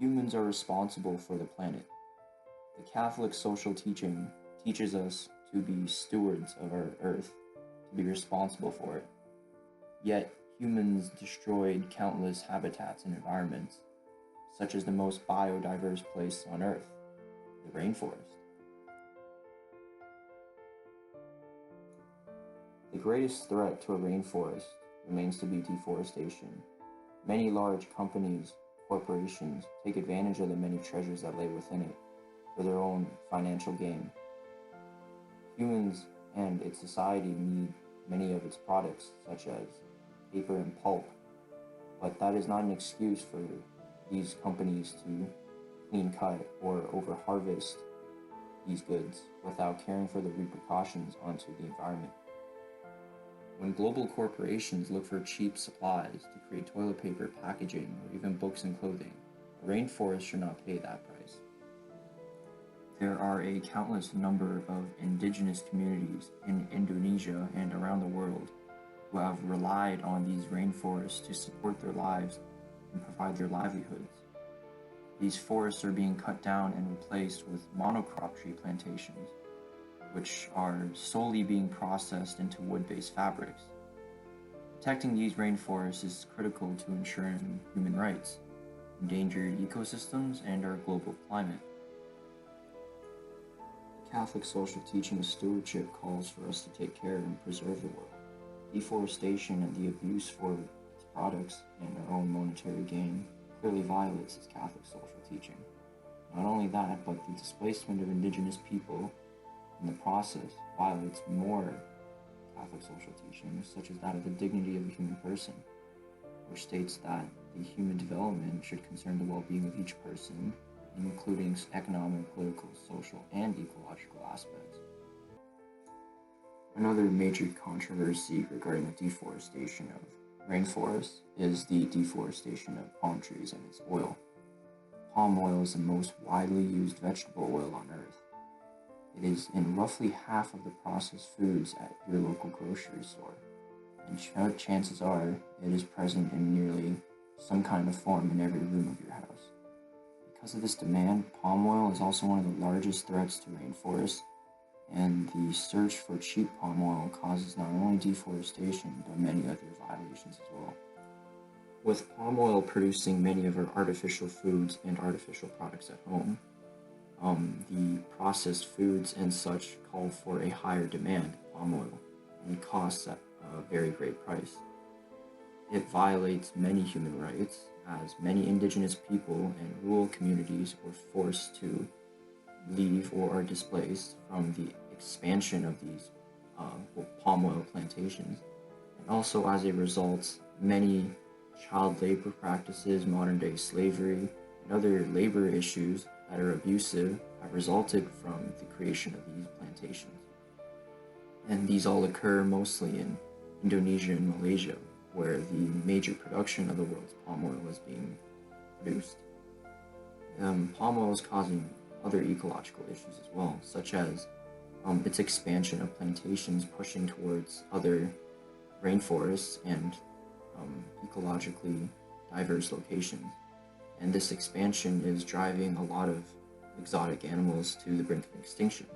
Humans are responsible for the planet. The Catholic social teaching teaches us to be stewards of our earth, to be responsible for it. Yet, humans destroyed countless habitats and environments, such as the most biodiverse place on Earth, the rainforest. The greatest threat to a rainforest remains to be deforestation. Many large companies, corporations, take advantage of the many treasures that lay within it for their own financial gain. Humans and its society need many of its products, such as paper and pulp, but that is not an excuse for these companies to clean cut or over harvest these goods without caring for the repercussions onto the environment. When global corporations look for cheap supplies to create toilet paper, packaging, or even books and clothing, a rainforest should not pay that price. There are a countless number of indigenous communities in Indonesia and around the world who have relied on these rainforests to support their lives and provide their livelihoods. These forests are being cut down and replaced with monocrop tree plantations, which are solely being processed into wood-based fabrics. Protecting these rainforests is critical to ensuring human rights, endangered ecosystems, and our global climate. The Catholic social teaching of stewardship calls for us to take care and preserve the world. Deforestation and the abuse for its products and our own monetary gain clearly violates its Catholic social teaching. Not only that, but the displacement of indigenous people in the process violates more Catholic social teachings, such as that of the dignity of the human person, which states that the human development should concern the well-being of each person, including economic, political, social, and ecological aspects. Another major controversy regarding the deforestation of rainforests is the deforestation of palm trees and its oil. Palm oil is the most widely used vegetable oil on Earth. It is in roughly half of the processed foods at your local grocery store, and chances are it is present in nearly some kind of form in every room of your house. Because of this demand, palm oil is also one of the largest threats to rainforests, and the search for cheap palm oil causes not only deforestation, but many other violations as well. With palm oil producing many of our artificial foods and artificial products at home, the processed foods and such call for a higher demand of palm oil and costs at a very great price. It violates many human rights, as many indigenous people and rural communities were forced to leave or are displaced from the expansion of these palm oil plantations. And also as a result, many child labor practices, modern day slavery, and other labor issues that are abusive have resulted from the creation of these plantations. And these all occur mostly in Indonesia and Malaysia, where the major production of the world's palm oil is being produced. Palm oil is causing other ecological issues as well, such as its expansion of plantations pushing towards other rainforests and ecologically diverse locations. And this expansion is driving a lot of exotic animals to the brink of extinction,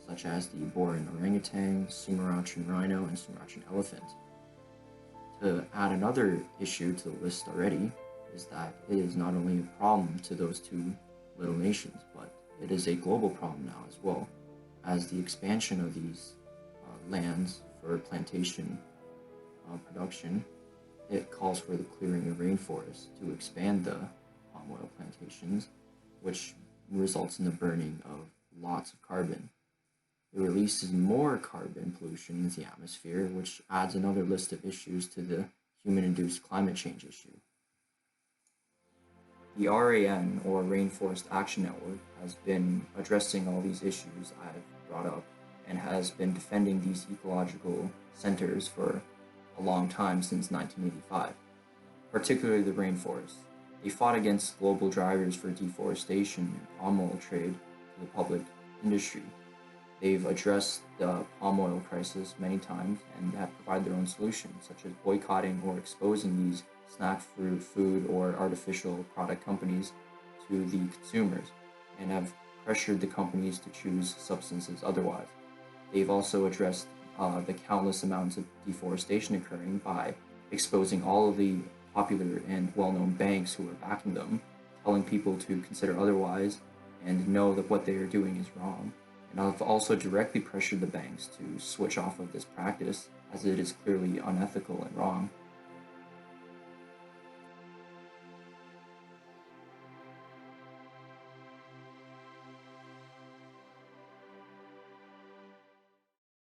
such as the Boran orangutan, Sumatran rhino, and Sumatran elephant. To add another issue to the list already is that it is not only a problem to those two little nations, but it is a global problem now as well, as the expansion of these lands for plantation production, it calls for the clearing of rainforests to expand the palm oil plantations, which results in the burning of lots of carbon. It releases more carbon pollution into the atmosphere, which adds another list of issues to the human-induced climate change issue. The RAN, or Rainforest Action Network, has been addressing all these issues I've brought up and has been defending these ecological centers for a long time, since 1985, particularly the rainforests. They fought against global drivers for deforestation and palm oil trade to the public industry. They've addressed the palm oil crisis many times and have provided their own solutions, such as boycotting or exposing these snack fruit, food, or artificial product companies to the consumers and have pressured the companies to choose substances otherwise. They've also addressed the countless amounts of deforestation occurring by exposing all of the popular and well-known banks who are backing them, telling people to consider otherwise and know that what they are doing is wrong. And I've also directly pressured the banks to switch off of this practice, as it is clearly unethical and wrong.